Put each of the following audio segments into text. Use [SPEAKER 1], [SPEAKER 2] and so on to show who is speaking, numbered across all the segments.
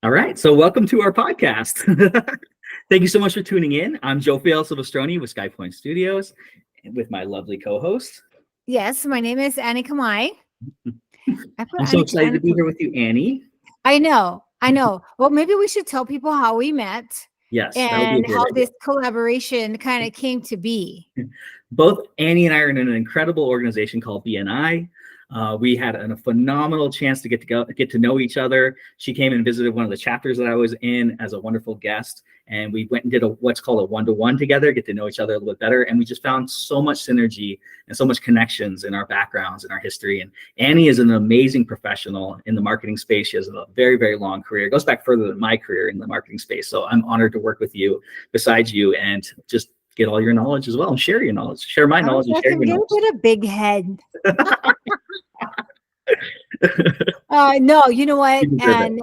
[SPEAKER 1] All right, so welcome to our podcast. Thank you so much for tuning in. I'm Jophiel Silvestrone with Skype Studios, with my lovely co-host.
[SPEAKER 2] Yes, my name is Annie Kamai.
[SPEAKER 1] I'm so excited to be here with you, Annie.
[SPEAKER 2] I know. Well, maybe we should tell people how we met.
[SPEAKER 1] Yes,
[SPEAKER 2] and how this collaboration kind of came to be.
[SPEAKER 1] Both Annie and I are in an incredible organization called BNI. We had a phenomenal chance to get to know each other. She came and visited one of the chapters that I was in as a wonderful guest, and we went and did what's called a one-to-one together, get to know each other a little bit better, and we just found so much synergy and so much connections in our backgrounds and our history. And Annie is an amazing professional in the marketing space. She has a very, very long career. It goes back further than my career in the marketing space. So I'm honored to work with you, besides you, and just get all your knowledge as well and share your knowledge, share my knowledge and share your knowledge.
[SPEAKER 2] Get a big head. No, you know what? And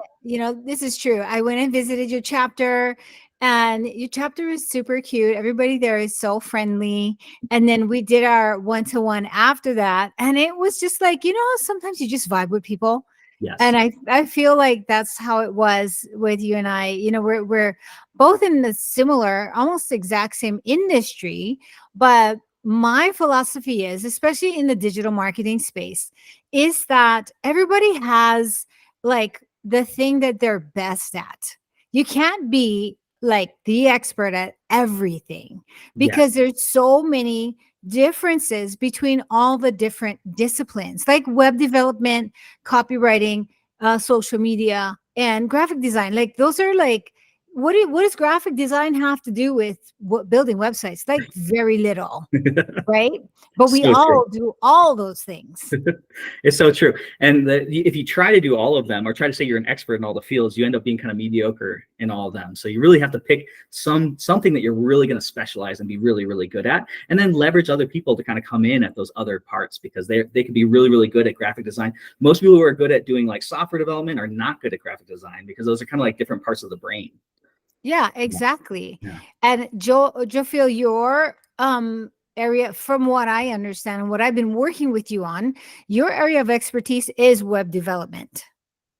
[SPEAKER 2] this is true. I went and visited your chapter, and your chapter is super cute. Everybody there is so friendly. And then we did our one-to-one after that. And it was just like, sometimes you just vibe with people.
[SPEAKER 1] Yes.
[SPEAKER 2] And I feel like that's how it was with you and I. We're both in the similar, almost exact same industry, but my philosophy is, especially in the digital marketing space, is that everybody has like the thing that they're best at. You can't be like the expert at everything because there's so many differences between all the different disciplines, like web development, copywriting, social media, and graphic design. Like those are like, what does graphic design have to do with building websites? Like very little, right? But we all do all those things.
[SPEAKER 1] It's so true. And if you try to do all of them, or try to say you're an expert in all the fields, you end up being kind of mediocre in all of them. So you really have to pick something that you're really going to specialize and be really, really good at, and then leverage other people to kind of come in at those other parts, because they can be really, really good at graphic design. Most people who are good at doing like software development are not good at graphic design, because those are kind of like different parts of the brain.
[SPEAKER 2] Yeah, exactly. Yeah. And Jophiel, your area, from what I understand and what I've been working with you on, your area of expertise is web development.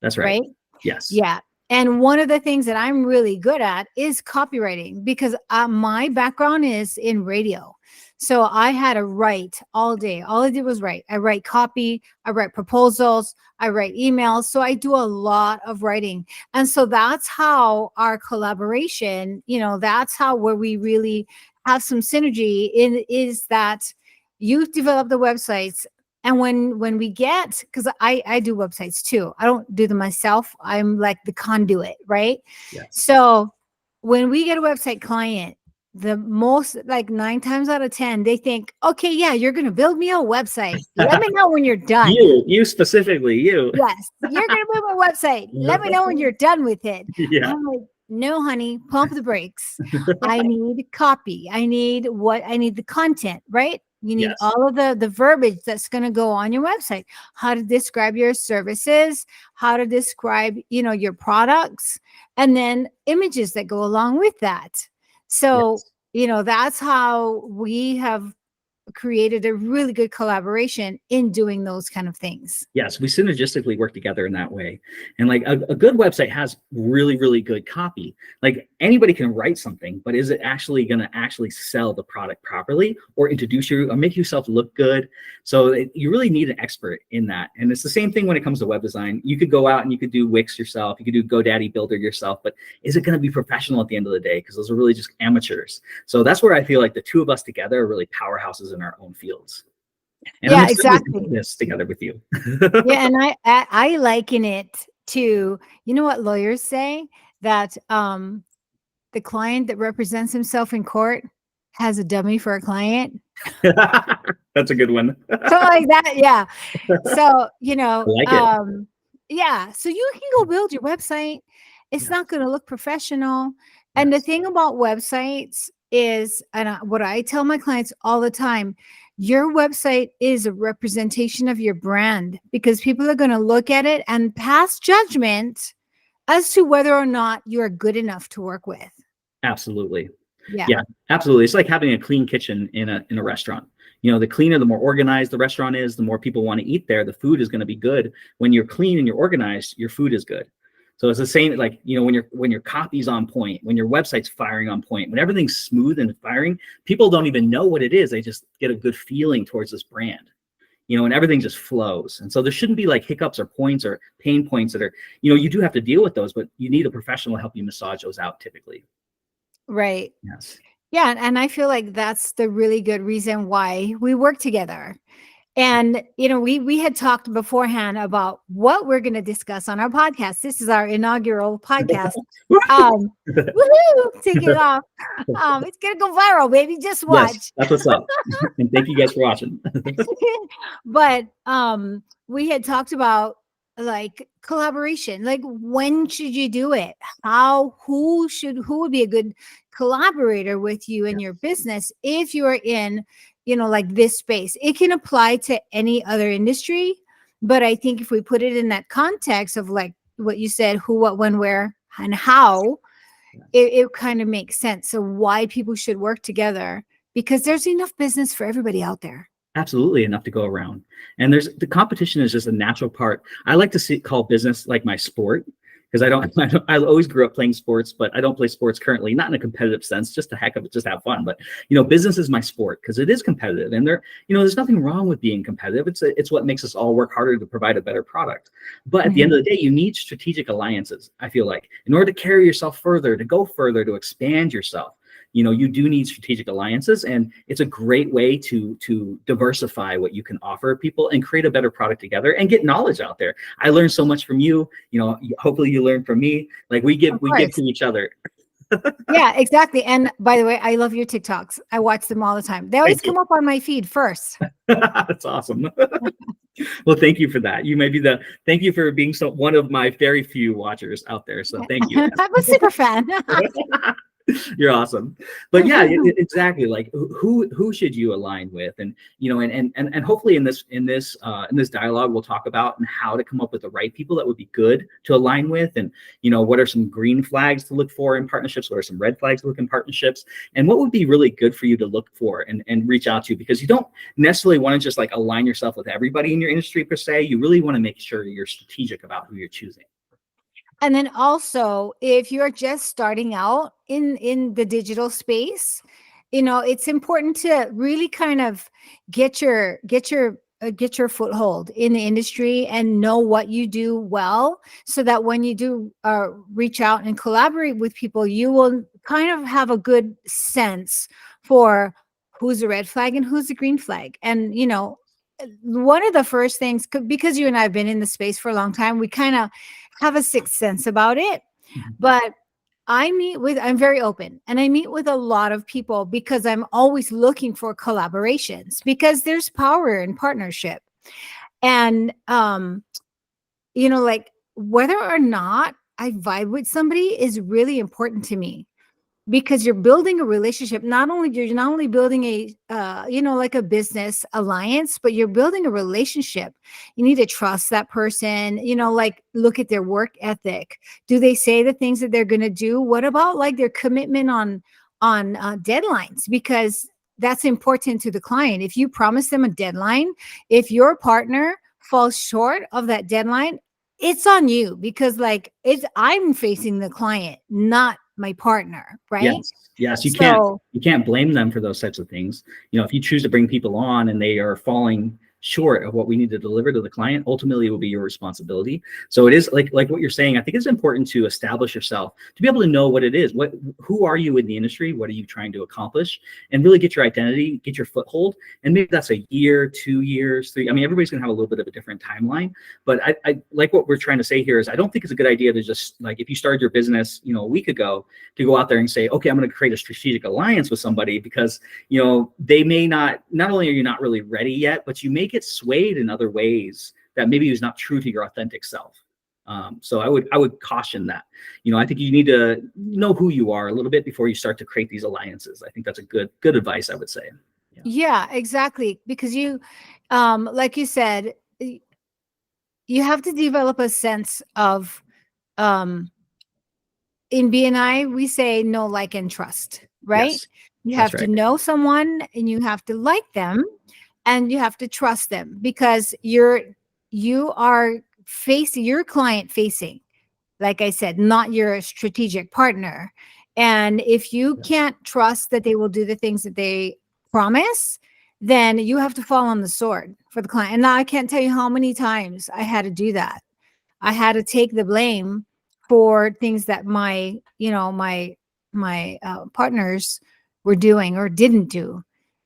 [SPEAKER 1] That's right.
[SPEAKER 2] Right?
[SPEAKER 1] Yes.
[SPEAKER 2] Yeah. And one of the things that I'm really good at is copywriting, because my background is in radio. So I had to write all day. All I did was write. I write copy, I write proposals, I write emails. So I do a lot of writing. And so that's how our collaboration, that's how where we really have some synergy in, is that you develop the websites. And when we get, because I do websites too. I don't do them myself. I'm like the conduit, right?
[SPEAKER 1] Yes.
[SPEAKER 2] So when we get a website client, the most, like 9 times out of 10, they think, okay, yeah, you're going to build me a website. Let me know when you're done.
[SPEAKER 1] You specifically, you.
[SPEAKER 2] Yes, you're going to build my website. Let me know when you're done with it.
[SPEAKER 1] Yeah.
[SPEAKER 2] I'm like, no, honey, pump the brakes. I need copy. I need the content, right? You need all of the verbiage that's going to go on your website, how to describe your services, how to describe, your products, and then images that go along with that. So, that's how we have created a really good collaboration in doing those kind of things.
[SPEAKER 1] Yes, we synergistically work together in that way. And like a good website has really, really good copy. Like anybody can write something, but is it actually going to actually sell the product properly, or introduce you or make yourself look good? So you really need an expert in that. And it's the same thing when it comes to web design. You could go out and you could do Wix yourself. You could do GoDaddy Builder yourself, but is it going to be professional at the end of the day? Because those are really just amateurs. So that's where I feel like the two of us together are really powerhouses in our own fields. And
[SPEAKER 2] yeah, exactly.
[SPEAKER 1] This together with you.
[SPEAKER 2] Yeah, and I liken it to, what lawyers say, that the client that represents himself in court has a dummy for a client.
[SPEAKER 1] That's a good one.
[SPEAKER 2] So like that, yeah. So
[SPEAKER 1] like
[SPEAKER 2] so you can go build your website. It's not going to look professional. And the thing about websites is, and what I tell my clients all the time, your website is a representation of your brand, because people are going to look at it and pass judgment as to whether or not you are good enough to work with.
[SPEAKER 1] Absolutely.
[SPEAKER 2] Yeah,
[SPEAKER 1] absolutely. It's like having a clean kitchen in a restaurant. The cleaner, the more organized the restaurant is, the more people want to eat there. The food is going to be good. When you're clean and you're organized, your food is good. So it's the same, like, when your copy's on point, when your website's firing on point, when everything's smooth and firing, people don't even know what it is. They just get a good feeling towards this brand, and everything just flows. And so there shouldn't be like hiccups or points or pain points that are, you do have to deal with those, but you need a professional to help you massage those out typically.
[SPEAKER 2] Right.
[SPEAKER 1] Yes.
[SPEAKER 2] Yeah. And I feel like that's the really good reason why we work together. And, we had talked beforehand about what we're going to discuss on our podcast. This is our inaugural podcast. Woohoo, take it off. It's going to go viral, baby. Just watch.
[SPEAKER 1] Yes, that's what's up. And thank you guys for watching.
[SPEAKER 2] But we had talked about like collaboration, like when should you do it? Who would be a good collaborator with you in your business if you are in like this space? It can apply to any other industry, but I think if we put it in that context of like what you said, who, what, when, where, and how, it kind of makes sense. So why people should work together, because there's enough business for everybody out there.
[SPEAKER 1] Absolutely enough to go around. And the competition is just a natural part. I like to call business like my sport, because I always grew up playing sports, but I don't play sports currently, not in a competitive sense, just to heck of it, just have fun. But, business is my sport because it is competitive, and there's nothing wrong with being competitive. It's what makes us all work harder to provide a better product. But at the end of the day, you need strategic alliances. I feel like in order to carry yourself further, to go further, to expand yourself, you do need strategic alliances, and it's a great way to diversify what you can offer people and create a better product together and get knowledge out there. I learned so much from you. Hopefully you learn from me. Like we give to each other.
[SPEAKER 2] Yeah, exactly. And by the way, I love your TikToks. I watch them all the time. They always come up on my feed first.
[SPEAKER 1] That's awesome. Well, thank you for that. Thank you for being one of my very few watchers out there. So thank you.
[SPEAKER 2] I'm a super fan.
[SPEAKER 1] You're awesome. But yeah, exactly. Like who should you align with? And and hopefully in this dialogue, we'll talk about and how to come up with the right people that would be good to align with, and what are some green flags to look for in partnerships, what are some red flags to look in partnerships, and what would be really good for you to look for and reach out to, because you don't necessarily want to just like align yourself with everybody in your industry per se. You really want to make sure you're strategic about who you're choosing.
[SPEAKER 2] And then also, if you're just starting out in the digital space, it's important to really kind of get your foothold in the industry and know what you do well, so that when you do reach out and collaborate with people, you will kind of have a good sense for who's a red flag and who's a green flag. And one of the first things, because you and I have been in the space for a long time, we kind of have a sixth sense about it. But I'm very open, and I meet with a lot of people because I'm always looking for collaborations, because there's power in partnership. And like whether or not I vibe with somebody is really important to me, because you're building a relationship. You're not only building a like a business alliance, but you're building a relationship. You need to trust that person, like look at their work ethic. Do they say the things that they're going to do? What about like their commitment on deadlines? Because that's important to the client. If you promise them a deadline, if your partner falls short of that deadline, it's on you, because I'm facing the client, not my partner, right?
[SPEAKER 1] Yes. You can't blame them for those types of things. If you choose to bring people on and they are falling short of what we need to deliver to the client, ultimately it will be your responsibility. So it is like what you're saying. I think it's important to establish yourself, to be able to know what it is. Who are you in the industry? What are you trying to accomplish? And really get your identity, get your foothold. And maybe that's a year, 2 years, 3. I mean, everybody's gonna have a little bit of a different timeline. But I like what we're trying to say here is I don't think it's a good idea to just, like, if you started your business, a week ago, to go out there and say, okay, I'm going to create a strategic alliance with somebody, because they may not only are you not really ready yet, but you may get swayed in other ways that maybe is not true to your authentic self. So I would caution that. I think you need to know who you are a little bit before you start to create these alliances. I think that's a good advice, I would say.
[SPEAKER 2] Yeah, exactly. Because you, like you said, you have to develop a sense of, in BNI, we say know, like, and trust, right?
[SPEAKER 1] Yes,
[SPEAKER 2] You
[SPEAKER 1] that's
[SPEAKER 2] have to
[SPEAKER 1] right.
[SPEAKER 2] know someone, and you have to like them, and you have to trust them, because you are facing, your client facing. like I said, not your strategic partner. And if you can't trust that they will do the things that they promise, then you have to fall on the sword for the client. And now I can't tell you how many times I had to do that. I had to take the blame for things that my, partners were doing or didn't do.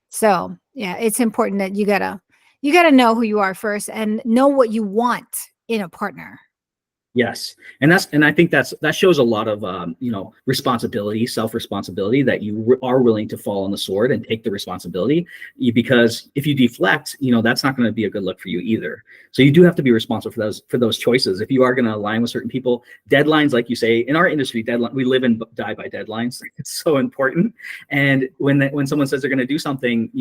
[SPEAKER 2] So yeah, it's important that you gotta know who you are first and know what you want in a partner.
[SPEAKER 1] Yes, and I think that shows a lot of responsibility, self-responsibility, that you are willing to fall on the sword and take the responsibility. Because if you deflect, that's not going to be a good look for you either. So you do have to be responsible for those choices. If you are going to align with certain people, deadlines, like you say, in our industry, we live and die by deadlines. It's so important. And when someone says they're going to do something,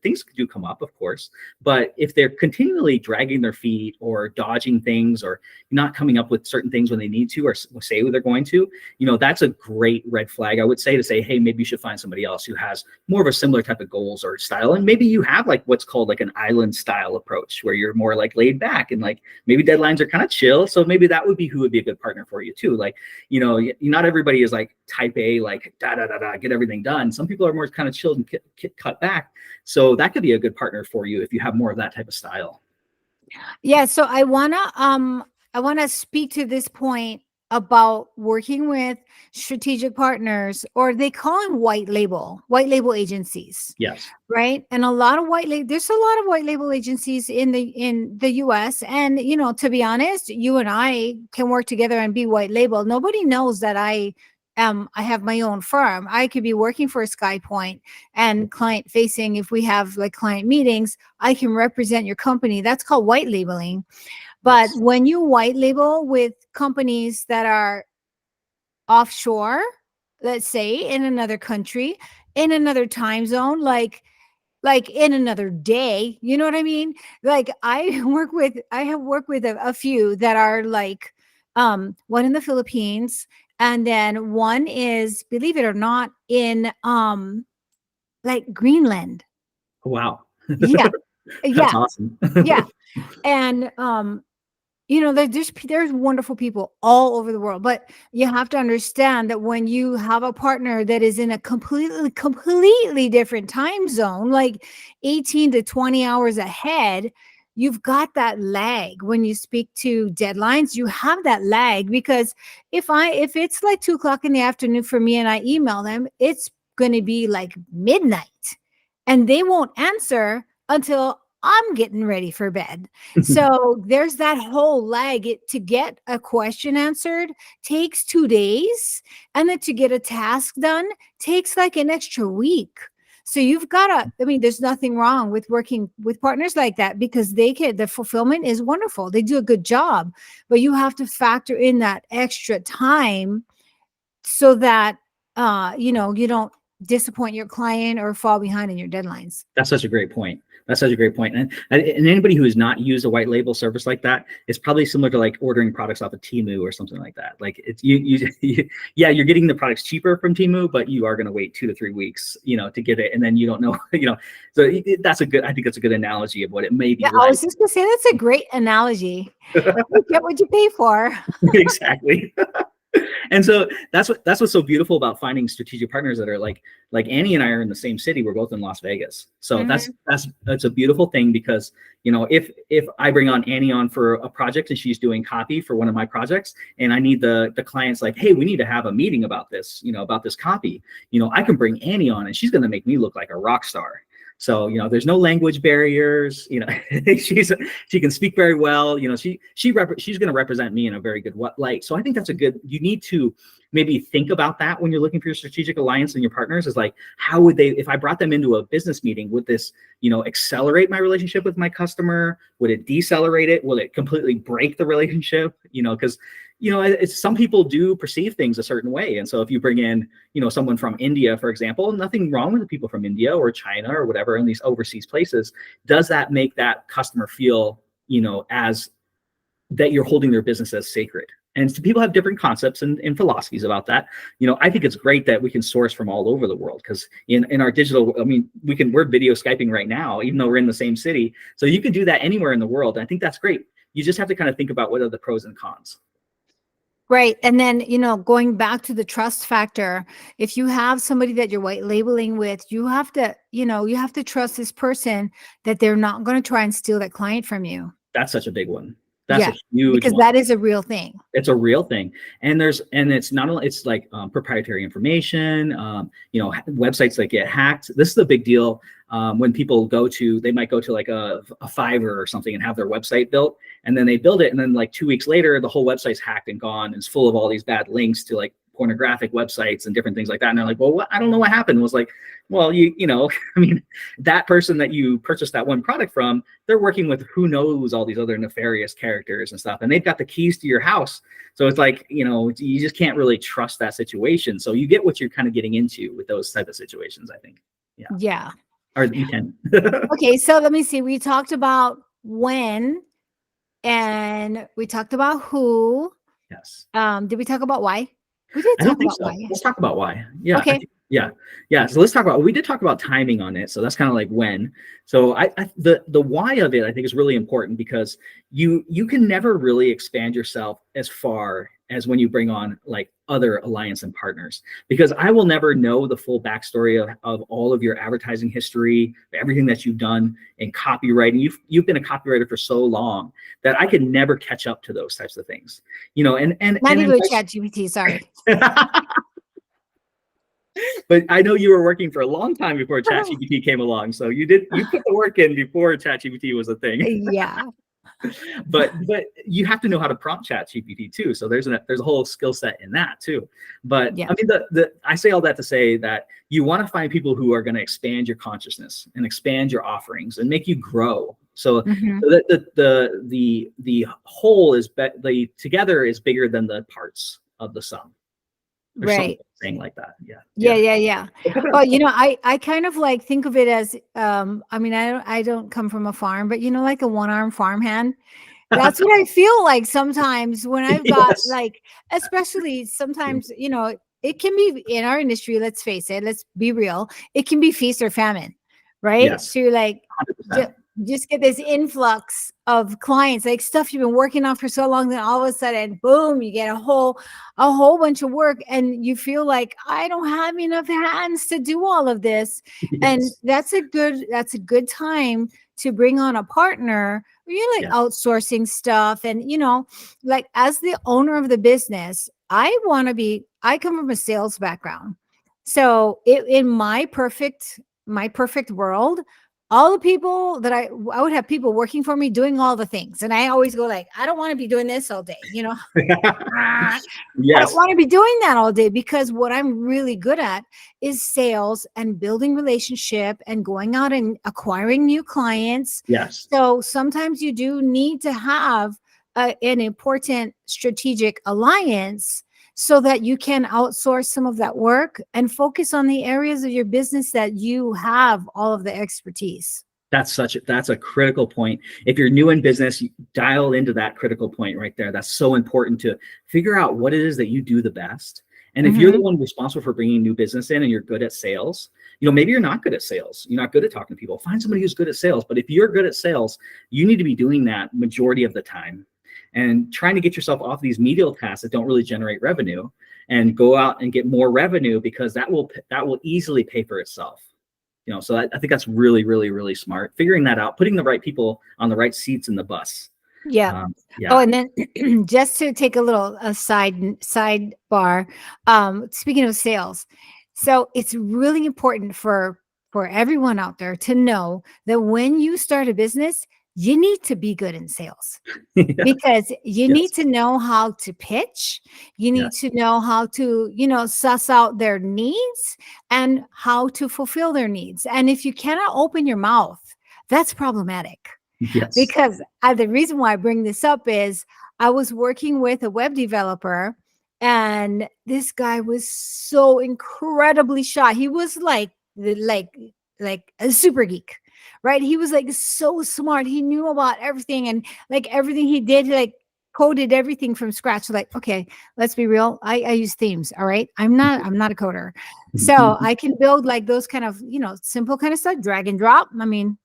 [SPEAKER 1] things do come up, of course, but if they're continually dragging their feet or dodging things or not coming up with certain things when they need to or say they're going to, that's a great red flag, I would say, to say, hey, maybe you should find somebody else who has more of a similar type of goals or style. And maybe you have like what's called like an island style approach where you're more like laid back and like maybe deadlines are kind of chill. So maybe that would be who would be a good partner for you too. Like, not everybody is like type A, like get everything done. Some people are more kind of chilled and cut back. So that could be a good partner for you if you have more of that type of style.
[SPEAKER 2] Yeah, so I wanna speak to this point about working with strategic partners, or they call them white label agencies,
[SPEAKER 1] Yes.
[SPEAKER 2] right? And there's a lot of white label agencies in the US. And to be honest, you and I can work together and be white label. Nobody knows that I have my own firm. I could be working for a SkyPoint and client facing. If we have like client meetings, I can represent your company. That's called white labeling. But
[SPEAKER 1] Yes.
[SPEAKER 2] when you white label with companies that are offshore, let's say in another country, in another time zone, like in another day, you know what I mean? Like I have worked with a few that are like one in the Philippines, and then one is, believe it or not, in like Greenland.
[SPEAKER 1] Wow.
[SPEAKER 2] Yeah.
[SPEAKER 1] That's
[SPEAKER 2] Yeah.
[SPEAKER 1] awesome.
[SPEAKER 2] Yeah. And there's wonderful people all over the world, but you have to understand that when you have a partner that is in a completely different time zone, like 18 to 20 hours ahead, you've got that lag. When you speak to deadlines, you have that lag, because if it's like 2 o'clock in the afternoon for me and I email them, it's going to be like midnight and they won't answer until I'm getting ready for bed. So there's that whole lag. To get a question answered takes 2 days, and then to get a task done takes like an extra week. So you've got to, there's nothing wrong with working with partners like that, because the fulfillment is wonderful. They do a good job, but you have to factor in that extra time so that, you don't disappoint your client or fall behind in your deadlines.
[SPEAKER 1] That's such a great point. And anybody who has not used a white label service like that, it's probably similar to like ordering products off of Temu or something like that. Like it's yeah, you're getting the products cheaper from Temu, but you are going to wait 2 to 3 weeks, to get it. And then you don't know, so I think that's a good analogy of what it may be.
[SPEAKER 2] Yeah,
[SPEAKER 1] like.
[SPEAKER 2] I was just gonna say that's a great analogy. You get what you pay for.
[SPEAKER 1] Exactly. And so that's what's so beautiful about finding strategic partners that are like Annie and I are in the same city. We're both in Las Vegas. So that's a beautiful thing, because, if I bring on Annie on for a project and she's doing copy for one of my projects, and I need the clients like, hey, we need to have a meeting about this, about this copy, I can bring Annie on and she's going to make me look like a rock star. So, there's no language barriers, she can speak very well, she's going to represent me in a very good light. So I think you need to maybe think about that when you're looking for your strategic alliance and your partners, is like, how would they, if I brought them into a business meeting, would this, accelerate my relationship with my customer? Would it decelerate it? Will it completely break the relationship? Because some people do perceive things a certain way. And so if you bring in, someone from India, for example, nothing wrong with the people from India or China or whatever in these overseas places, does that make that customer feel, as that you're holding their business as sacred? And so people have different concepts and philosophies about that. I think it's great that we can source from all over the world, because in our digital, we're video Skyping right now, even though we're in the same city. So you can do that anywhere in the world. And I think that's great. You just have to kind of think about what are the pros and cons.
[SPEAKER 2] Right. And then, going back to the trust factor, if you have somebody that you're white labeling with, you have to, you have to trust this person that they're not going to try and steal that client from you.
[SPEAKER 1] That's such a big one. That's
[SPEAKER 2] Yeah.
[SPEAKER 1] a huge
[SPEAKER 2] Because
[SPEAKER 1] one.
[SPEAKER 2] that is a real thing.
[SPEAKER 1] It's a real thing. And it's not only, it's like proprietary information, websites that get hacked. This is a big deal. When people they might go to like a Fiverr or something and have their website built, and then they build it. And then like 2 weeks later, the whole website's hacked and gone. And it's full of all these bad links to like pornographic websites and different things like that. And they're like, well, I don't know what happened. It was like, well, I mean, that person that you purchased that one product from, they're working with who knows all these other nefarious characters and stuff. And they've got the keys to your house. So it's like, you just can't really trust that situation. So you get what you're kind of getting into with those type of situations, I think. Yeah.
[SPEAKER 2] Yeah.
[SPEAKER 1] Or you can.
[SPEAKER 2] Okay. So let me see. We talked about when, and we talked about who.
[SPEAKER 1] Yes.
[SPEAKER 2] Did we talk about why? We did talk about why.
[SPEAKER 1] Let's talk about why. Yeah.
[SPEAKER 2] Okay.
[SPEAKER 1] Yeah. So let's talk about, we did talk about timing on it. So that's kind of like when. So the why of it, I think, is really important, because you can never really expand yourself as far as when you bring on like other alliance and partners, because I will never know the full backstory of all of your advertising history, everything that you've done in copywriting. You've been a copywriter for so long that I could never catch up to those types of things, and
[SPEAKER 2] not even with ChatGPT, sorry.
[SPEAKER 1] But I know you were working for a long time before ChatGPT came along. So you put the work in before ChatGPT was a thing.
[SPEAKER 2] Yeah.
[SPEAKER 1] But you have to know how to prompt ChatGPT too. So there's a whole skill set in that too. But yeah. I mean, I say all that to say that you want to find people who are going to expand your consciousness and expand your offerings and make you grow. So the whole together is bigger than the parts of the sum.
[SPEAKER 2] Right.
[SPEAKER 1] Saying like that.
[SPEAKER 2] Yeah. Well, I kind of like think of it as, I mean, I don't come from a farm, but like a one-armed farmhand. That's what I feel like sometimes when I've got like, especially sometimes, it can be in our industry, let's face it, let's be real. It can be feast or famine, right?
[SPEAKER 1] Yes.
[SPEAKER 2] So like, just get this influx of clients, like stuff you've been working on for so long, then all of a sudden, boom, you get a whole bunch of work, and you feel like, I don't have enough hands to do all of this. Yes. And that's a good time to bring on a partner. You're like outsourcing stuff, and like as the owner of the business, I come from a sales background. So in my perfect world, all the people that I would have people working for me doing all the things. And I always go like, I don't want to be doing this all day, Yes. I don't want to be doing that all day, because what I'm really good at is sales and building relationship and going out and acquiring new clients.
[SPEAKER 1] Yes.
[SPEAKER 2] So sometimes you do need to have an important strategic alliance, so that you can outsource some of that work and focus on the areas of your business that you have all of the expertise.
[SPEAKER 1] That's a critical point. If you're new in business, you dial into that critical point right there. That's so important to figure out what it is that you do the best. And if you're the one responsible for bringing new business in and you're good at sales, maybe you're not good at sales. You're not good at talking to people. Find somebody who's good at sales. But if you're good at sales, you need to be doing that majority of the time, and trying to get yourself off these medial tasks that don't really generate revenue, and go out and get more revenue, because that will easily pay for itself. So I think that's really, really, really smart. Figuring that out, putting the right people on the right seats in the bus.
[SPEAKER 2] Yeah. Oh, and then just to take a little sidebar, speaking of sales, so it's really important for everyone out there to know that when you start a business, you need to be good in sales, because you need to know how to pitch. You need to know how to, suss out their needs and how to fulfill their needs. And if you cannot open your mouth, that's problematic.
[SPEAKER 1] Yes.
[SPEAKER 2] Because the reason why I bring this up is I was working with a web developer, and this guy was so incredibly shy. He was like a super geek. Right. He was like so smart. He knew about everything, and like everything he did, like coded everything from scratch. Like, okay, let's be real. I use themes. All right. I'm not a coder. So I can build like those kind of, simple kind of stuff, drag and drop. I mean,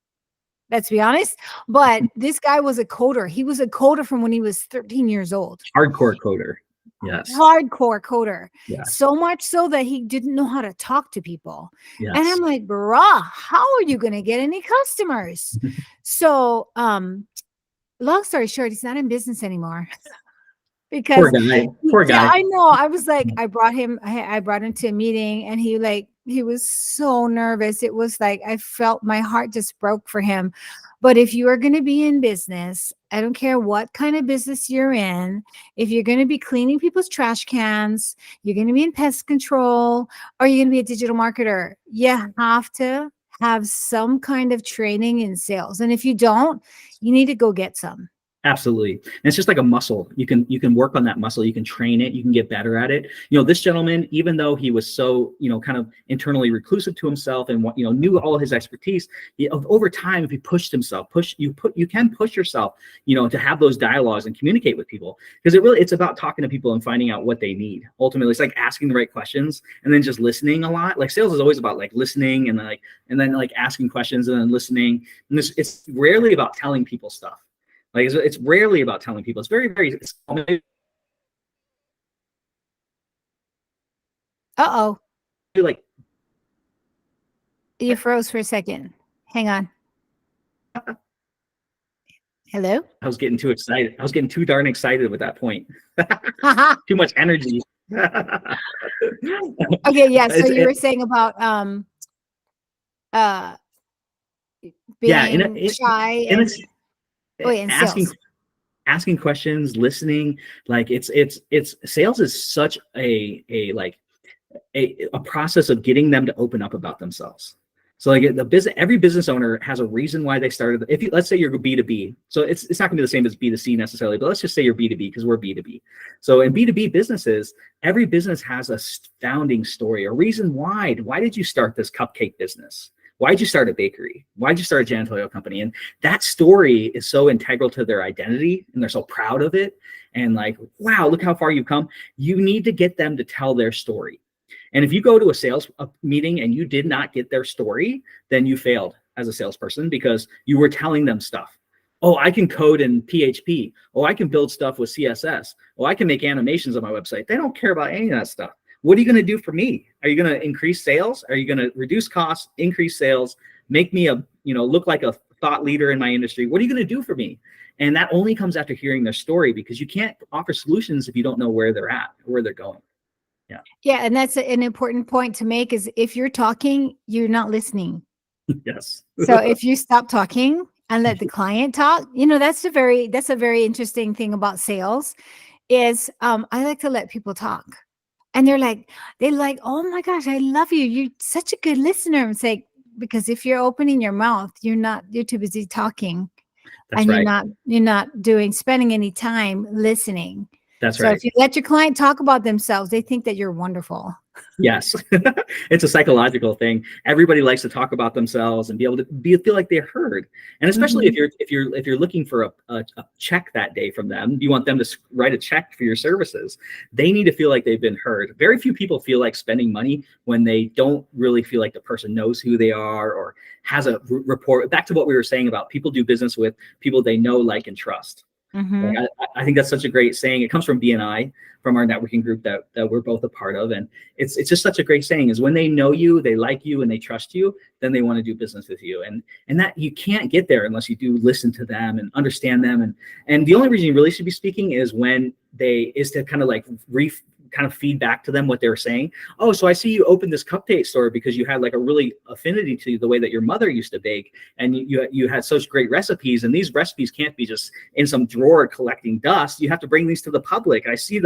[SPEAKER 2] let's be honest. But this guy was a coder. He was a coder from when he was 13 years old.
[SPEAKER 1] Hardcore coder. Yes.
[SPEAKER 2] hardcore coder.
[SPEAKER 1] Yes.
[SPEAKER 2] So much so that he didn't know how to talk to people. And
[SPEAKER 1] Yes.
[SPEAKER 2] I'm like, bruh, how are you going to get any customers? So, long story short, he's not in business anymore.
[SPEAKER 1] Poor
[SPEAKER 2] Because
[SPEAKER 1] guy. Poor
[SPEAKER 2] yeah,
[SPEAKER 1] guy.
[SPEAKER 2] I know. I was like, I brought him to a meeting, and he was so nervous. It was like I felt my heart just broke for him. But if you are going to be in business, I don't care what kind of business you're in, if you're going to be cleaning people's trash cans, you're going to be in pest control, or you're going to be a digital marketer, you have to have some kind of training in sales. And if you don't, you need to go get some.
[SPEAKER 1] Absolutely. And it's just like a muscle. You can work on that muscle. You can train it. You can get better at it. This gentleman, even though he was so, kind of internally reclusive to himself and knew all his expertise, over time, if he pushed himself, you can push yourself, to have those dialogues and communicate with people, because it's about talking to people and finding out what they need. Ultimately, it's like asking the right questions and then just listening a lot. Like sales is always about like listening and then asking questions and then listening. And it's rarely about telling people stuff. Like it's rarely about telling people. It's very, very.
[SPEAKER 2] Uh-oh.
[SPEAKER 1] Like
[SPEAKER 2] You froze for a second. Hang on. Hello?
[SPEAKER 1] I was getting too excited. I was getting too darn excited with that point. Too much energy.
[SPEAKER 2] Okay, yeah. So you were saying about being shy and
[SPEAKER 1] asking
[SPEAKER 2] sales.
[SPEAKER 1] Asking questions, listening. Like it's sales is such a process of getting them to open up about themselves. So like every business owner has a reason why they started. Let's say you're B2B, so it's not gonna be the same as B2C necessarily, but let's just say you're B2B because we're B2B. So in B2B businesses, every business has a founding story, a reason why did you start this cupcake business? Why did you start a bakery? Why did you start a janitorial company? And that story is so integral to their identity, and they're so proud of it. And like, wow, look how far you've come. You need to get them to tell their story. And if you go to a sales meeting and you did not get their story, then you failed as a salesperson because you were telling them stuff. Oh, I can code in PHP. Oh, I can build stuff with CSS. Oh, I can make animations on my website. They don't care about any of that stuff. What are you going to do for me? Are you going to increase sales? Are you going to reduce costs, increase sales, make me look like a thought leader in my industry? What are you going to do for me? And that only comes after hearing their story, because you can't offer solutions if you don't know where they're at, where they're going. Yeah.
[SPEAKER 2] Yeah. And that's an important point to make, is if you're talking, you're not listening.
[SPEAKER 1] Yes.
[SPEAKER 2] So if you stop talking and let the client talk, that's a very interesting thing about sales is I like to let people talk. And they're like, oh my gosh, I love you. You're such a good listener. It's like, because if you're opening your mouth, you're too busy talking.
[SPEAKER 1] That's
[SPEAKER 2] and
[SPEAKER 1] right.
[SPEAKER 2] you're not spending any time listening.
[SPEAKER 1] That's
[SPEAKER 2] so
[SPEAKER 1] right.
[SPEAKER 2] if you let your client talk about themselves, they think that you're wonderful.
[SPEAKER 1] Yes. It's a psychological thing. Everybody likes to talk about themselves and be able to feel like they're heard. And especially if you're looking for a check that day from them, you want them to write a check for your services. They need to feel like they've been heard. Very few people feel like spending money when they don't really feel like the person knows who they are or has a rapport. Back to what we were saying about people do business with people they know, like, and trust. Like, I think that's such a great saying. It comes from BNI, from our networking group that we're both a part of. And it's just such a great saying, is when they know you, they like you, and they trust you, then they want to do business with you. And that you can't get there unless you do listen to them and understand them. And the only reason you really should be speaking is to kind of like kind of feed back to them what they were saying. Oh, so I see you opened this cupcake store because you had like a really affinity to the way that your mother used to bake, and you had such great recipes, and these recipes can't be just in some drawer collecting dust. You have to bring these to the public. I see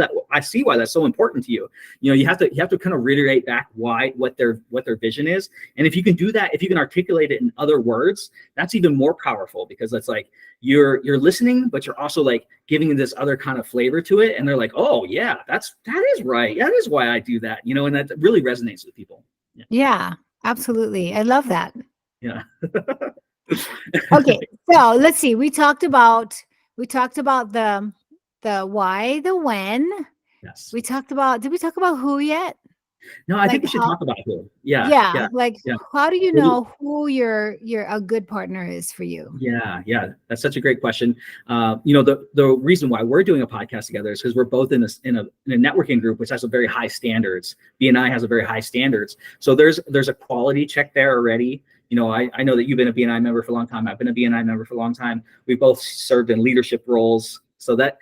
[SPEAKER 1] why that's so important to you. You have to kind of reiterate back what their vision is. And if you can do that, if you can articulate it in other words, that's even more powerful, because it's like you're listening, but you're also like giving this other kind of flavor to it. And they're like, oh yeah, that is right. That is why I do that. And that really resonates with people.
[SPEAKER 2] Yeah, absolutely. I love that.
[SPEAKER 1] Yeah.
[SPEAKER 2] Okay. So let's see. We talked about the why, the when.
[SPEAKER 1] Yes.
[SPEAKER 2] Did we talk about who yet?
[SPEAKER 1] No, I think
[SPEAKER 2] Like
[SPEAKER 1] we should
[SPEAKER 2] how,
[SPEAKER 1] talk about who. Yeah,
[SPEAKER 2] yeah,
[SPEAKER 1] yeah,
[SPEAKER 2] like
[SPEAKER 1] yeah.
[SPEAKER 2] how do you
[SPEAKER 1] Maybe.
[SPEAKER 2] know who your a good partner is for you?
[SPEAKER 1] Yeah, yeah, that's such a great question. The reason why we're doing a podcast together is because we're both in a networking group which has a very high standards. BNI has a very high standards, so there's a quality check there already. I know that you've been a BNI member for a long time. I've been a BNI member for a long time. We both served in leadership roles, so that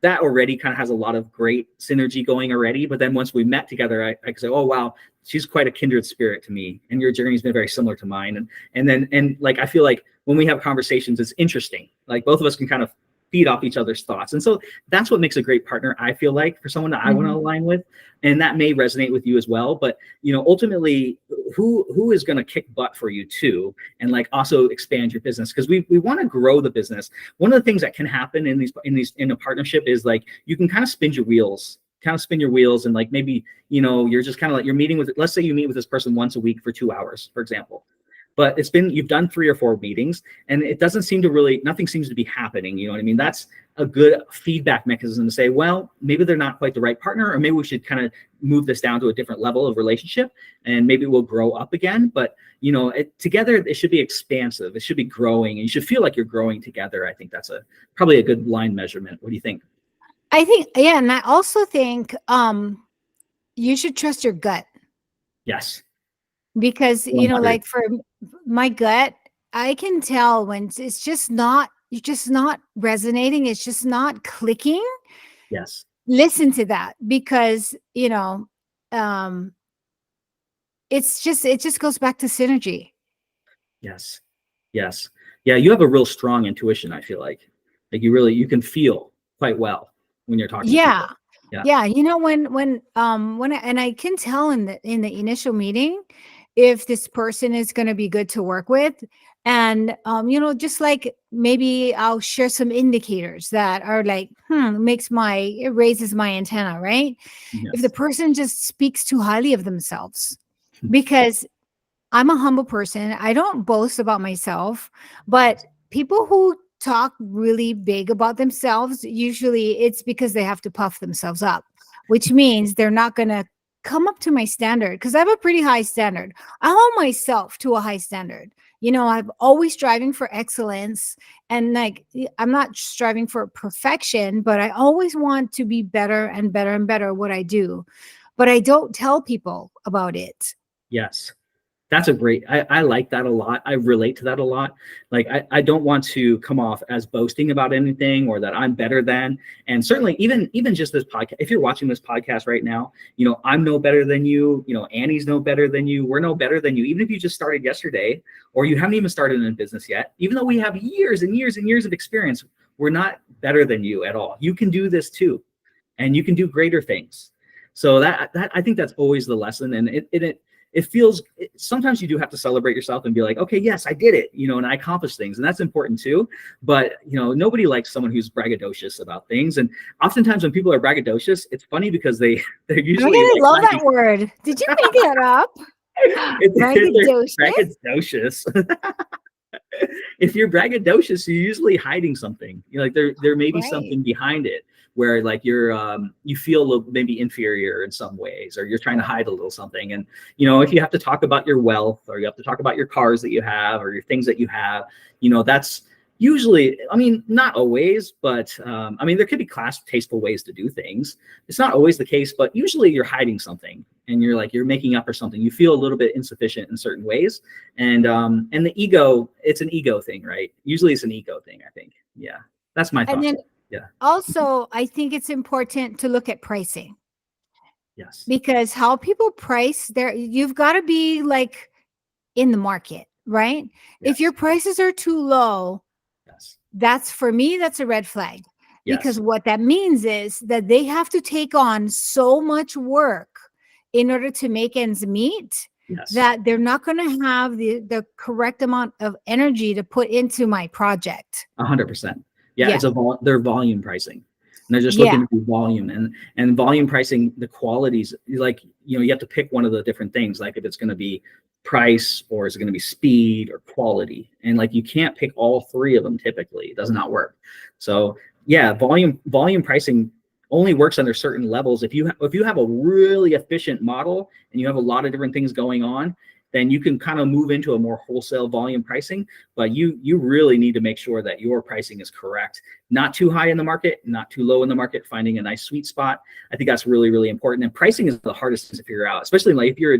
[SPEAKER 1] already kind of has a lot of great synergy going already. But then once we met together, I could say, oh wow, she's quite a kindred spirit to me, and your journey's been very similar to mine. And like I feel like when we have conversations, it's interesting. Like both of us can kind of feed off each other's thoughts, and so that's what makes a great partner. I feel like for someone that I want to align with, and that may resonate with you as well. But ultimately, who is going to kick butt for you too, and like also expand your business, because we want to grow the business. One of the things that can happen in a partnership is like you can kind of spin your wheels. And like maybe you're just kind of like you're meeting with, let's say you meet with this person once a week for 2 hours, for example, but you've done 3 or 4 meetings and it doesn't seem to really, nothing seems to be happening. You know what I mean? That's a good feedback mechanism to say, well, maybe they're not quite the right partner, or maybe we should kind of move this down to a different level of relationship, and maybe we'll grow up again. But together it should be expansive, it should be growing, and you should feel like you're growing together. I think that's probably a good line measurement. What do you think?
[SPEAKER 2] I think, yeah, and I also think you should trust your gut,
[SPEAKER 1] Yes.
[SPEAKER 2] because
[SPEAKER 1] 100.
[SPEAKER 2] like for my gut, I can tell when it's just not, you're just not resonating, it's just not clicking.
[SPEAKER 1] Yes.
[SPEAKER 2] Listen to that, because um it just goes back to synergy.
[SPEAKER 1] Yes. Yes. Yeah. You have a real strong intuition. I feel like you can feel quite well when you're talking to
[SPEAKER 2] Yeah.
[SPEAKER 1] people. Yeah.
[SPEAKER 2] Yeah, when I can tell in the initial meeting if this person is going to be good to work with. And just like maybe I'll share some indicators that are like, it raises my antenna, right? If the
[SPEAKER 1] Yes.
[SPEAKER 2] person just speaks too highly of themselves, because I'm a humble person. I don't boast about myself, but people who talk really big about themselves, usually it's because they have to puff themselves up, which means they're not going to come up to my standard, because I have a pretty high standard. I hold myself to a high standard. I'm always striving for excellence, and like I'm not striving for perfection, but I always want to be better and better and better at what I do. But I don't tell people about it.
[SPEAKER 1] Yes. That's I like that a lot. I relate to that a lot. Like, I don't want to come off as boasting about anything or that I'm better than. And certainly even just this podcast, if you're watching this podcast right now, I'm no better than you. Annie's no better than you. We're no better than you. Even if you just started yesterday, or you haven't even started in business yet, even though we have years and years and years of experience, we're not better than you at all. You can do this too, and you can do greater things. So that I think that's always the lesson. And it feels, sometimes you do have to celebrate yourself and be like, okay, yes, I did it, and I accomplished things, and that's important too. But nobody likes someone who's braggadocious about things. And oftentimes when people are braggadocious, it's funny because they're usually
[SPEAKER 2] I
[SPEAKER 1] like
[SPEAKER 2] love that word. Did you make that up?
[SPEAKER 1] they're
[SPEAKER 2] Braggadocious?
[SPEAKER 1] braggadocious. If you're braggadocious, you're usually hiding something. Like there may be
[SPEAKER 2] Right.
[SPEAKER 1] something behind it, where like you feel a little maybe inferior in some ways, or you're trying to hide a little something. And if you have to talk about your wealth, or you have to talk about your cars that you have, or your things that you have, that's usually, I mean, not always, but I mean, there could be class tasteful ways to do things. It's not always the case, but usually you're hiding something, and you're making up for something. You feel a little bit insufficient in certain ways. And the ego, it's an ego thing, right? Usually it's an ego thing, I think. Yeah. That's my
[SPEAKER 2] And
[SPEAKER 1] thoughts.
[SPEAKER 2] then
[SPEAKER 1] Yeah.
[SPEAKER 2] also, I think it's important to look at pricing,
[SPEAKER 1] Yes.
[SPEAKER 2] because how people price there, you've got to be like in the market, right? If your
[SPEAKER 1] Yes.
[SPEAKER 2] prices are too low,
[SPEAKER 1] Yes.
[SPEAKER 2] that's, for me, that's a red flag, because
[SPEAKER 1] Yes.
[SPEAKER 2] what that means is that they have to take on so much work in order to make ends meet,
[SPEAKER 1] Yes.
[SPEAKER 2] that they're not going to have the correct amount of energy to put into my project.
[SPEAKER 1] 100%. Yeah.
[SPEAKER 2] Yeah.
[SPEAKER 1] They're volume pricing, and they're just
[SPEAKER 2] Yeah.
[SPEAKER 1] looking to do volume, and volume pricing, the qualities, like, you have to pick one of the different things, like if it's going to be price, or is it going to be speed or quality. And like, you can't pick all 3 of them. Typically it does not work. So yeah, volume pricing only works under certain levels. If you have a really efficient model and you have a lot of different things going on, then you can kind of move into a more wholesale volume pricing. But you really need to make sure that your pricing is correct, not too high in the market, not too low in the market, finding a nice sweet spot. I think that's really, really important. And pricing is the hardest to figure out, especially like if you're a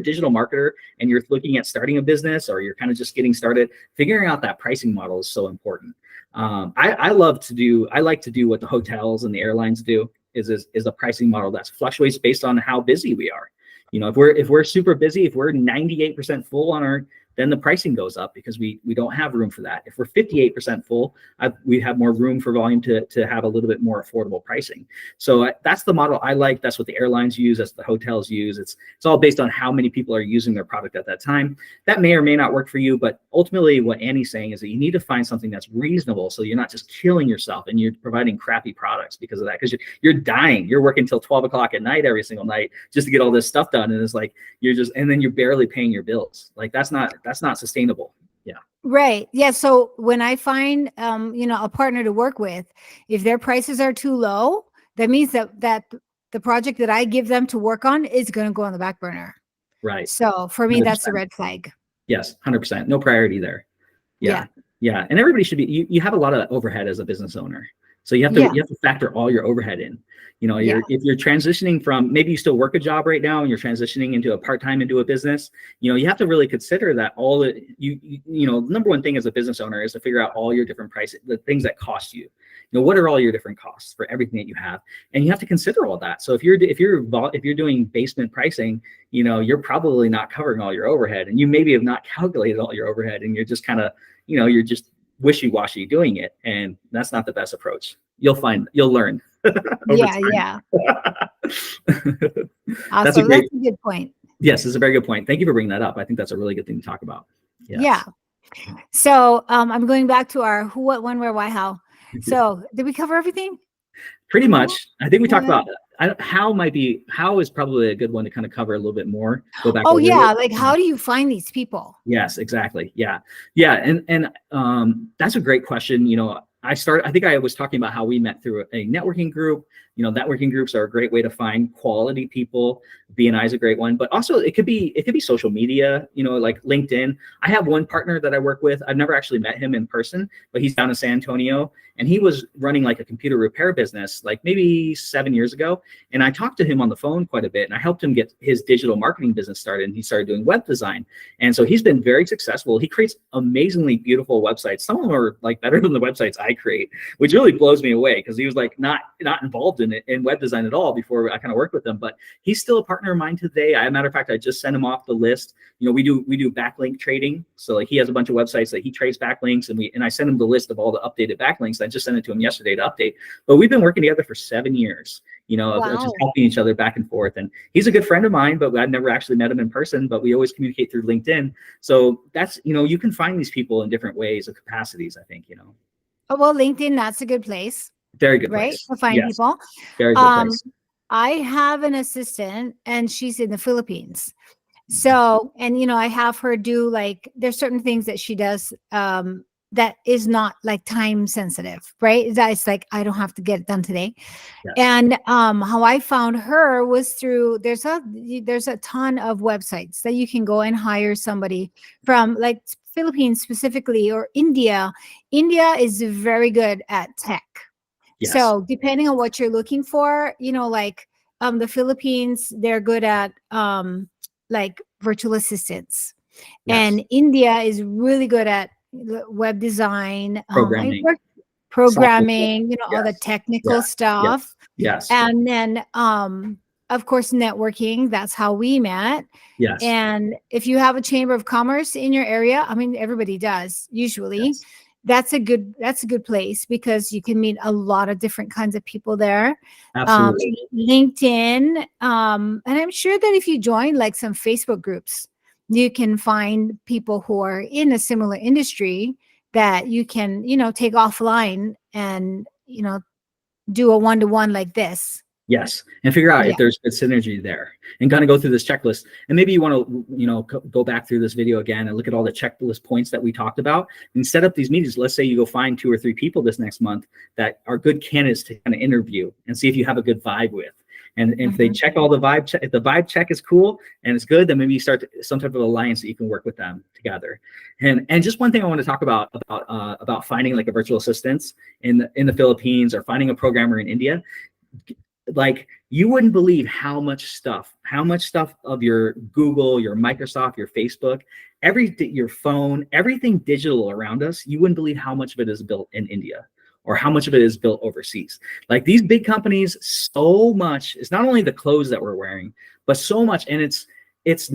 [SPEAKER 1] digital marketer and you're looking at starting a business, or you're kind of just getting started. Figuring out that pricing model is so important. I like to do what the hotels and the airlines do, is a pricing model that fluctuates based on how busy we are. If we're super busy, if we're 98% full on our, then the pricing goes up because we don't have room for that. If we're 58% full, we have more room for volume to have a little bit more affordable pricing. So that's the model I like. That's what the airlines use. That's what the hotels use. It's all based on how many people are using their product at that time. That may or may not work for you, but ultimately what Annie's saying is that you need to find something that's reasonable, so you're not just killing yourself and you're providing crappy products because of that. Because you're dying. You're working till 12 o'clock at night every single night just to get all this stuff done, and it's like and then you're barely paying your bills. Like that's not sustainable. Yeah.
[SPEAKER 2] Right. Yeah. So when I find, a partner to work with, if their prices are too low, that means that the project that I give them to work on is going to go on the back burner.
[SPEAKER 1] Right.
[SPEAKER 2] So for me,
[SPEAKER 1] 100%.
[SPEAKER 2] that's a red flag.
[SPEAKER 1] Yes. 100%. No priority there. Yeah. Yeah. And everybody should be, you have a lot of overhead as a business owner. So you have to factor all your overhead in. If you're transitioning from, maybe you still work a job right now and you're transitioning into a part-time into a business, you have to really consider that number one thing as a business owner is to figure out all your different prices, the things that cost you. What are all your different costs for everything that you have? And you have to consider all that. So if you're doing basement pricing, you're probably not covering all your overhead, and you maybe have not calculated all your overhead, and you're just kind of, you're just wishy-washy doing it. And that's not the best approach. You'll learn.
[SPEAKER 2] Yeah. That's a good point.
[SPEAKER 1] Yes, it's a very good point. Thank you for bringing that up. I think that's a really good thing to talk about. Yes.
[SPEAKER 2] Yeah. So I'm going back to our who, what, when, where, why, how. So did we cover everything?
[SPEAKER 1] Pretty much. I think we talked about how is probably a good one to kind of cover a little bit more. Go back.
[SPEAKER 2] Oh yeah, like how do you find these people?
[SPEAKER 1] Yes, exactly. Yeah. And that's a great question. I think I was talking about how we met through a networking group. Networking groups are a great way to find quality people. BNI is a great one, but also it could be social media, like LinkedIn. I have one partner that I work with. I've never actually met him in person, but he's down in San Antonio, and he was running like a computer repair business like maybe 7 years ago. And I talked to him on the phone quite a bit, and I helped him get his digital marketing business started, and he started doing web design. And so he's been very successful. He creates amazingly beautiful websites. Some of them are like better than the websites I create, which really blows me away, because he was like not involved in web design at all before I kind of worked with him. But he's still a partner of mine today. As a matter of fact, I just sent him off the list. We do backlink trading. So like he has a bunch of websites that he trades backlinks, and I sent him the list of all the updated backlinks. I just sent it to him yesterday to update. But we've been working together for 7 years,
[SPEAKER 2] Wow.
[SPEAKER 1] of just helping each other back and forth. And he's a good friend of mine, but I've never actually met him in person, but we always communicate through LinkedIn. So that's, you can find these people in different ways of capacities, I think,
[SPEAKER 2] Oh, well, LinkedIn, that's a good place.
[SPEAKER 1] Very good
[SPEAKER 2] right?
[SPEAKER 1] place.
[SPEAKER 2] To find people.
[SPEAKER 1] Very good place.
[SPEAKER 2] I have an assistant, and she's in the Philippines. So, and I have her do there's certain things that she does that is not like time sensitive, right? That's like, I don't have to get it done today. Yes. And how I found her was through, there's a ton of websites that you can go and hire somebody from, like Philippines specifically, or India. India is very good at tech. Yes. So depending on what you're looking for, the Philippines, they're good at like virtual assistants. Yes. And India is really good at web design, programming, all the technical stuff.
[SPEAKER 1] Yes.
[SPEAKER 2] And then, of course, networking. That's how we met.
[SPEAKER 1] Yes.
[SPEAKER 2] And if you have a chamber of commerce in your area, I mean, everybody does usually. Yes. That's a good place, because you can meet a lot of different kinds of people there.
[SPEAKER 1] Absolutely.
[SPEAKER 2] LinkedIn, and I'm sure that if you join like some Facebook groups, you can find people who are in a similar industry that you can, take offline and, do a one-to-one like this.
[SPEAKER 1] Yes, and figure out
[SPEAKER 2] Yeah.
[SPEAKER 1] if there's good synergy there, and kind of go through this checklist. And maybe you want to, go back through this video again and look at all the checklist points that we talked about, and set up these meetings. Let's say you go find 2 or 3 people this next month that are good candidates to kind of interview and see if you have a good vibe with. And if they check all the vibe check, if the vibe check is cool and it's good, then maybe you start some type of alliance that you can work with them together. And just one thing I want to talk about finding like a virtual assistant in the Philippines, or finding a programmer in India. Like, you wouldn't believe how much stuff of your Google, your Microsoft, your Facebook, your phone, everything digital around us, you wouldn't believe how much of it is built in India, or how much of it is built overseas. Like, these big companies, so much, it's not only the clothes that we're wearing, but so much. And it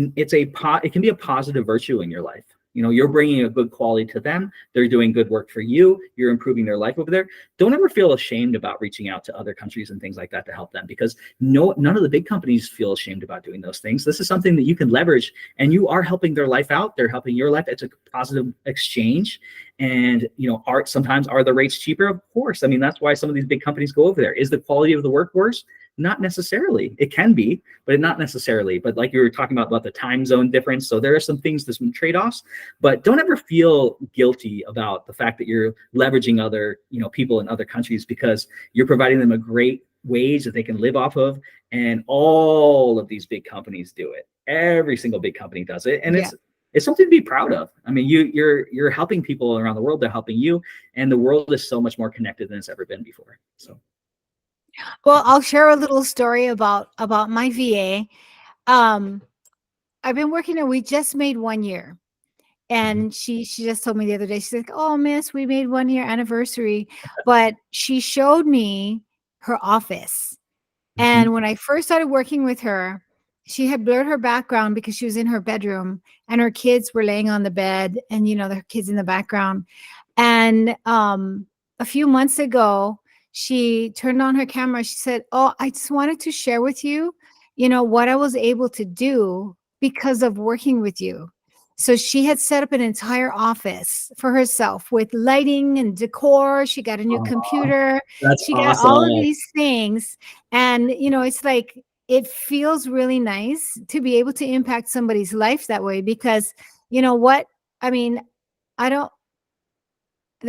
[SPEAKER 1] can be a positive virtue in your life. You're bringing a good quality to them. They're doing good work for you. You're improving their life over there. Don't ever feel ashamed about reaching out to other countries and things like that to help them, because none of the big companies feel ashamed about doing those things. This is something that you can leverage, and you are helping their life out. They're helping your life. It's a positive exchange. And, sometimes are the rates cheaper? Of course. I mean, that's why some of these big companies go over there. Is the quality of the work worse? Not necessarily. It can be, but not necessarily. But like you were talking about the time zone difference. So there are some things, there's some trade-offs, but don't ever feel guilty about the fact that you're leveraging other, people in other countries, because you're providing them a great wage that they can live off of. And all of these big companies do it. Every single big company does it. And it's something to be proud of. I mean, you're helping people around the world. They're helping you. And the world is so much more connected than it's ever been before. So.
[SPEAKER 2] Well, I'll share a little story about my VA. I've been working there. We just made 1 year, and she just told me the other day. She's like, "Oh, Miss, we made 1 year anniversary," but she showed me her office. And when I first started working with her, she had blurred her background because she was in her bedroom, and her kids were laying on the bed, and their kids in the background. And a few months ago, she turned on her camera. She said, "Oh, I just wanted to share with you, what I was able to do because of working with you." So she had set up an entire office for herself with lighting and decor. She got a new computer.
[SPEAKER 1] That's
[SPEAKER 2] She got all of
[SPEAKER 1] awesome.
[SPEAKER 2] these things. And, it's like, it feels really nice to be able to impact somebody's life that way, because what? I mean, the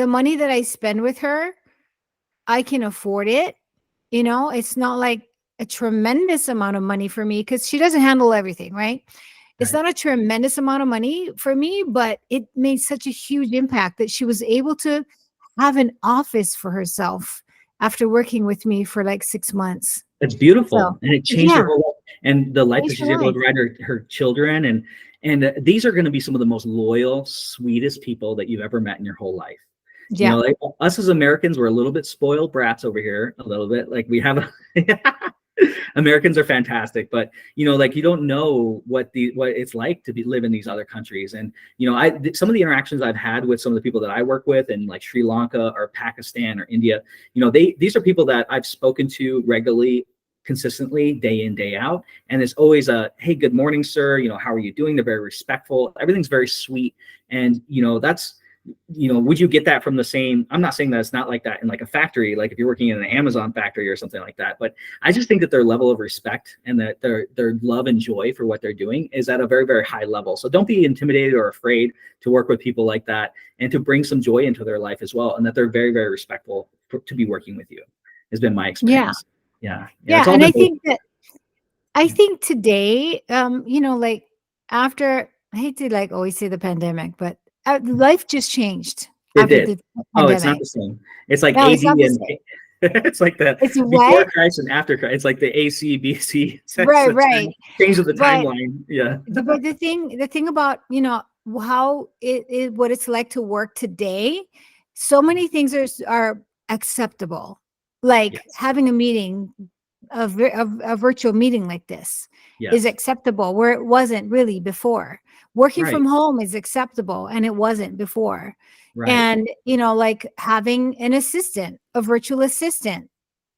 [SPEAKER 2] money that I spend with her, I can afford it. It's not like a tremendous amount of money for me, because she doesn't handle everything, right? It's not a tremendous amount of money for me, but it made such a huge impact that she was able to have an office for herself after working with me for like 6 months.
[SPEAKER 1] It's beautiful.
[SPEAKER 2] So,
[SPEAKER 1] And it changed her
[SPEAKER 2] yeah,
[SPEAKER 1] whole life, and the life that
[SPEAKER 2] changed
[SPEAKER 1] she's
[SPEAKER 2] her
[SPEAKER 1] able
[SPEAKER 2] life.
[SPEAKER 1] to provide her children. And these are going to be some of the most loyal, sweetest people that you've ever met in your whole life.
[SPEAKER 2] Yeah.
[SPEAKER 1] Like us as Americans, we're a little bit spoiled brats over here, a little bit. Like, we have Americans are fantastic, but like, you don't know what it's like to live in these other countries. And some of the interactions I've had with some of the people that I work with in like Sri Lanka or Pakistan or India, these are people that I've spoken to regularly, consistently, day in, day out. And it's always hey, good morning, sir. How are you doing? They're very respectful. Everything's very sweet. And that's, would you get that from the same? I'm not saying that it's not like that in like a factory, like if you're working in an Amazon factory or something like that, but I just think that their level of respect and that their love and joy for what they're doing is at a very, very high level. So don't be intimidated or afraid to work with people like that, and to bring some joy into their life as well. And that they're very, very respectful to be working with you, has been my experience. Yeah.
[SPEAKER 2] Yeah.
[SPEAKER 1] It's all
[SPEAKER 2] And
[SPEAKER 1] been
[SPEAKER 2] I think today, like, after, I hate to like always say the pandemic, but life just changed
[SPEAKER 1] It
[SPEAKER 2] after
[SPEAKER 1] did.
[SPEAKER 2] the
[SPEAKER 1] Oh, it's not
[SPEAKER 2] pandemic.
[SPEAKER 1] the same. It's like
[SPEAKER 2] No, it's
[SPEAKER 1] AD
[SPEAKER 2] not the
[SPEAKER 1] and
[SPEAKER 2] same.
[SPEAKER 1] it's like the
[SPEAKER 2] It's
[SPEAKER 1] before
[SPEAKER 2] what?
[SPEAKER 1] Christ and after Christ. It's like the AC, BC,
[SPEAKER 2] Right, right.
[SPEAKER 1] change of the
[SPEAKER 2] But
[SPEAKER 1] timeline. Yeah.
[SPEAKER 2] the thing about, how what it's like to work today, so many things are acceptable. Like
[SPEAKER 1] Yes.
[SPEAKER 2] having a meeting, a virtual meeting like this is
[SPEAKER 1] Yes.
[SPEAKER 2] acceptable, where it wasn't really before. Working
[SPEAKER 1] Right.
[SPEAKER 2] from home is acceptable, and it wasn't before.
[SPEAKER 1] Right.
[SPEAKER 2] And like having an assistant, a virtual assistant,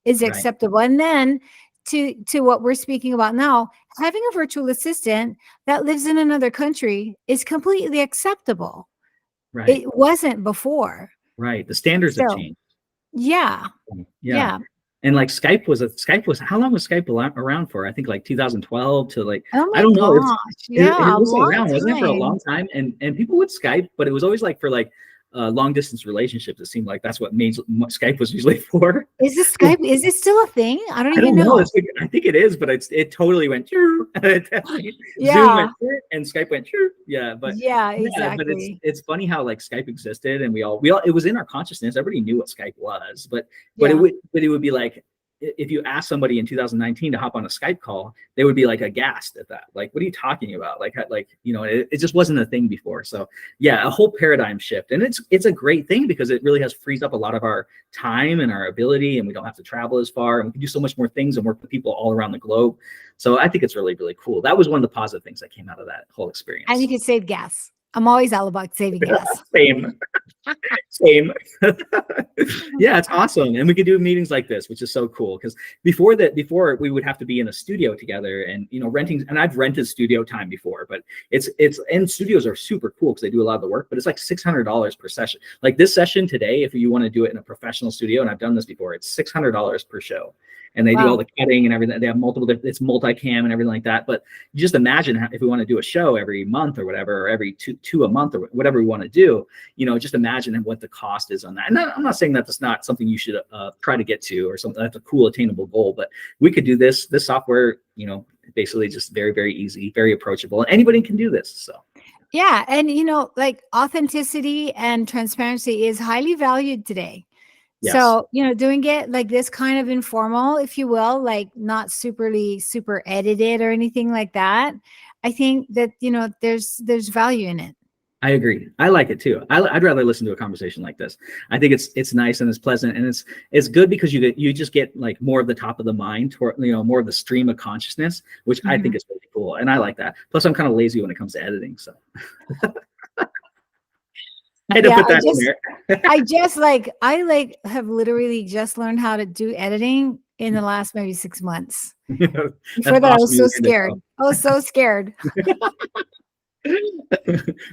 [SPEAKER 2] is
[SPEAKER 1] Right.
[SPEAKER 2] acceptable. And then to what we're speaking about now, having a virtual assistant that lives in another country is completely acceptable.
[SPEAKER 1] Right.
[SPEAKER 2] It wasn't before.
[SPEAKER 1] Right. The standards have
[SPEAKER 2] So
[SPEAKER 1] changed.
[SPEAKER 2] yeah,
[SPEAKER 1] Yeah.
[SPEAKER 2] yeah.
[SPEAKER 1] And like Skype was how long was Skype around for? I think like 2012 to like,
[SPEAKER 2] Oh
[SPEAKER 1] I
[SPEAKER 2] my
[SPEAKER 1] don't know.
[SPEAKER 2] gosh.
[SPEAKER 1] It
[SPEAKER 2] Yeah, a
[SPEAKER 1] was
[SPEAKER 2] long
[SPEAKER 1] around, wasn't it, for a
[SPEAKER 2] time.
[SPEAKER 1] long time? And people would Skype, but it was always like for like long distance relationships. It seemed like that's what Skype was usually for.
[SPEAKER 2] Is this Skype? Is it still a thing? I don't
[SPEAKER 1] I
[SPEAKER 2] even
[SPEAKER 1] don't know.
[SPEAKER 2] know.
[SPEAKER 1] I think it is, but it totally went. Zoom
[SPEAKER 2] Yeah.
[SPEAKER 1] went and Skype went. Yeah, but
[SPEAKER 2] Yeah,
[SPEAKER 1] yeah, but
[SPEAKER 2] exactly.
[SPEAKER 1] it's funny how like Skype existed, and we all it was in our consciousness. Everybody knew what Skype was, but
[SPEAKER 2] Yeah.
[SPEAKER 1] it would be like, if you asked somebody in 2019 to hop on a Skype call, they would be like aghast at that. Like, what are you talking about? Like it just wasn't a thing before. So yeah, a whole paradigm shift, and it's a great thing because it really has frees up a lot of our time and our ability, and we don't have to travel as far, and we can do so much more things and work with people all around the globe. So I think it's really, really cool. That was one of the positive things that came out of that whole experience.
[SPEAKER 2] And you could save gas. I'm always all about saving gas.
[SPEAKER 1] Same. Yeah, it's awesome. And we could do meetings like this, which is so cool. Because before we would have to be in a studio together and, renting, and I've rented studio time before, but and studios are super cool because they do a lot of the work, but it's like $600 per session. Like this session today, if you want to do it in a professional studio, and I've done this before, it's $600 per show. And they do all the cutting and everything. They have it's multicam and everything like that. But you just imagine if we want to do a show every month or whatever, or every two a month or whatever we want to do, just imagine what the cost is on that. And I'm not saying that that's not something you should try to get to or something that's a cool attainable goal, but we could do this software, basically just very, very easy, very approachable, and anybody can do this. So.
[SPEAKER 2] Yeah. And, like authenticity and transparency is highly valued today.
[SPEAKER 1] Yes.
[SPEAKER 2] So, doing it like this kind of informal, if you will, like not super edited or anything like that. I think that, there's value in it.
[SPEAKER 1] I agree. I like it too. I'd rather listen to a conversation like this. I think it's nice and it's pleasant, and it's good because you just get like more of the top of the mind, more of the stream of consciousnness, which I think is really cool. And I like that. Plus I'm kind of lazy when it comes to editing. So I had to put that in there.
[SPEAKER 2] I have literally just learned how to do editing in the last maybe 6 months. Before that, I was so scared. I was so scared.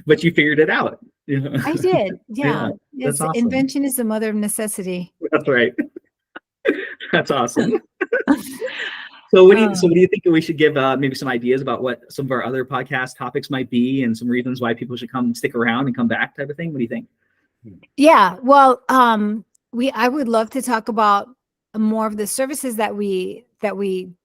[SPEAKER 1] But you figured it out.
[SPEAKER 2] I did. Yeah.
[SPEAKER 1] That's awesome.
[SPEAKER 2] Invention is the mother of necessity.
[SPEAKER 1] That's right. That's awesome. So what do you think we should give maybe some ideas about what some of our other podcast topics might be, and some reasons why people should come stick around and come back type of thing? What do you think?
[SPEAKER 2] Yeah. Well, I would love to talk about more of the services that we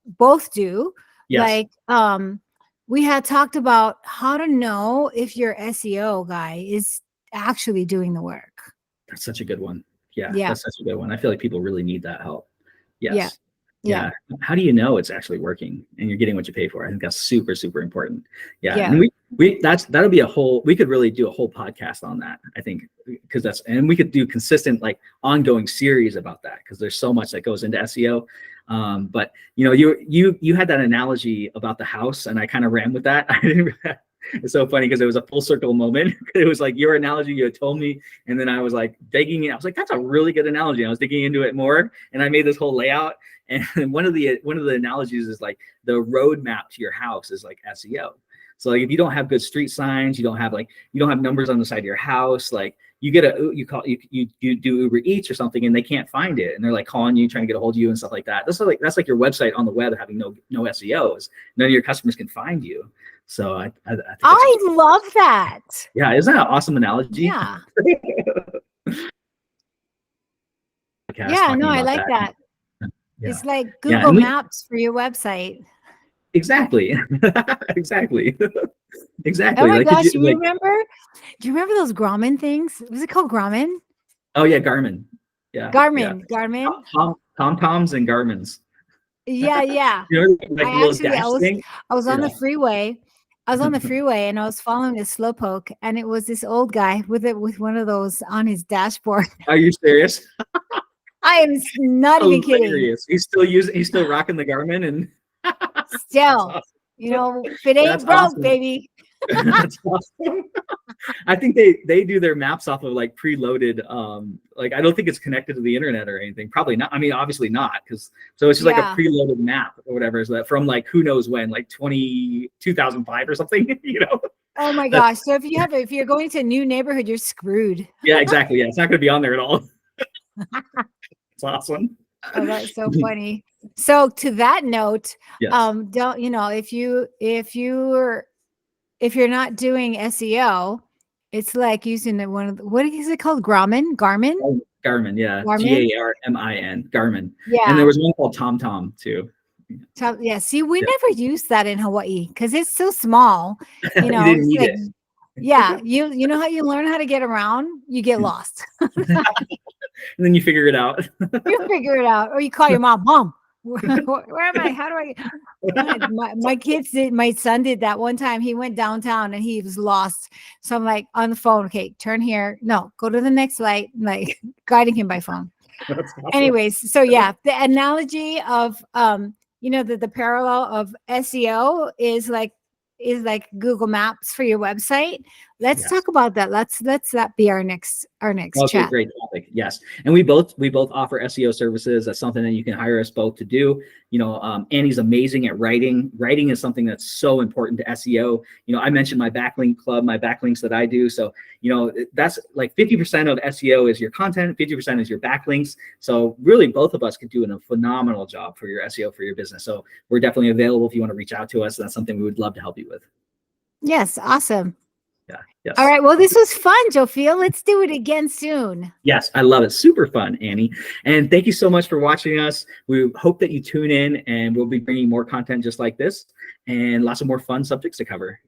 [SPEAKER 2] both do.
[SPEAKER 1] Yes.
[SPEAKER 2] Like we had talked about how to know if your SEO guy is actually doing the work.
[SPEAKER 1] That's such a good one. Yeah. That's such a good one. I feel like people really need that help. Yes. Yeah. How do you know it's actually working and you're getting what you pay for? I think that's super, super important. Yeah. And that'll be we could really do a whole podcast on that, I think, because and we could do consistent, like ongoing series about that, because there's so much that goes into SEO. But you had that analogy about the house, and I kind of ran with that. It's so funny because it was a full circle moment. It was like your analogy you had told me, and then I was like digging in. I was like, that's a really good analogy. I was digging into it more, and I made this whole layout. And one of the analogies is like the roadmap to your house is like SEO. So like if you don't have good street signs, you don't have numbers on the side of your house, like you do Uber Eats or something and they can't find it, and they're like calling you, trying to get a hold of you and stuff like that. That's like your website on the web having no SEOs. None of your customers can find you. So I
[SPEAKER 2] love that.
[SPEAKER 1] Yeah, isn't that an awesome analogy?
[SPEAKER 2] Yeah. Yeah, no, I like that. Yeah. It's like Google Maps for your website.
[SPEAKER 1] Exactly. Exactly.
[SPEAKER 2] Oh my gosh, do you remember those Grumman things? Was it called Grumman?
[SPEAKER 1] Oh yeah, Garmin. Yeah.
[SPEAKER 2] Garmin.
[SPEAKER 1] Tom-Toms and Garmins.
[SPEAKER 2] Yeah. I was on the freeway. I was on the freeway and I was following a slowpoke, and it was this old guy with one of those on his dashboard.
[SPEAKER 1] Are you serious?
[SPEAKER 2] I am not even kidding.
[SPEAKER 1] He's still rocking the Garmin, and
[SPEAKER 2] still, awesome. If it ain't broke, awesome. Baby.
[SPEAKER 1] That's awesome. I think they do their maps off of like preloaded. Like I don't think it's connected to the internet or anything. Probably not. I mean, obviously not, because so it's just like a preloaded map or whatever. So that from like who knows when, like 2005 or something.
[SPEAKER 2] Oh my gosh! So if you're going to a new neighborhood, you're screwed.
[SPEAKER 1] Yeah, exactly. Yeah, it's not going to be on there at all. It's awesome.
[SPEAKER 2] Oh, that's so funny. So to that note,
[SPEAKER 1] Yes.
[SPEAKER 2] don't, if you're not doing SEO, it's like using one of the, what is it called? Garmin?
[SPEAKER 1] Oh, Garmin, yeah.
[SPEAKER 2] Garmin?
[SPEAKER 1] Garmin, Garmin. And there
[SPEAKER 2] Yeah.
[SPEAKER 1] was one called TomTom too.
[SPEAKER 2] Yeah. See, we
[SPEAKER 1] Yeah.
[SPEAKER 2] never use that in Hawaii because it's so small.
[SPEAKER 1] You didn't
[SPEAKER 2] It's
[SPEAKER 1] need
[SPEAKER 2] like,
[SPEAKER 1] it.
[SPEAKER 2] yeah, you know how you learn how to get around? You get lost.
[SPEAKER 1] And then you figure it out.
[SPEAKER 2] You figure it out. Or you call your mom, where am I? How do I get my kids did, my son did that one time. He went downtown and he was lost. So I'm like on the phone, okay, turn here. No, go to the next light, like guiding him by phone.
[SPEAKER 1] That's awesome.
[SPEAKER 2] Anyways, so yeah, the analogy of the parallel of SEO is like Google Maps for your website. Let's
[SPEAKER 1] Yes.
[SPEAKER 2] talk about that. Let's that be our next
[SPEAKER 1] Okay,
[SPEAKER 2] chat.
[SPEAKER 1] great topic. Yes, and we both offer SEO services. That's something that you can hire us both to do. Annie's amazing at writing. Writing is something that's so important to SEO. I mentioned my backlink club, my backlinks that I do. So that's like 50% of SEO is your content, 50% is your backlinks. So really, both of us could do a phenomenal job for your SEO for your business. So we're definitely available if you want to reach out to us. That's something we would love to help you with.
[SPEAKER 2] Yes, awesome.
[SPEAKER 1] Yeah. Yes.
[SPEAKER 2] All right. Well, this was fun, Jophiel. Let's do it again soon.
[SPEAKER 1] Yes, I love it. Super fun, Annie. And thank you so much for watching us. We hope that you tune in, and we'll be bringing more content just like this and lots of more fun subjects to cover.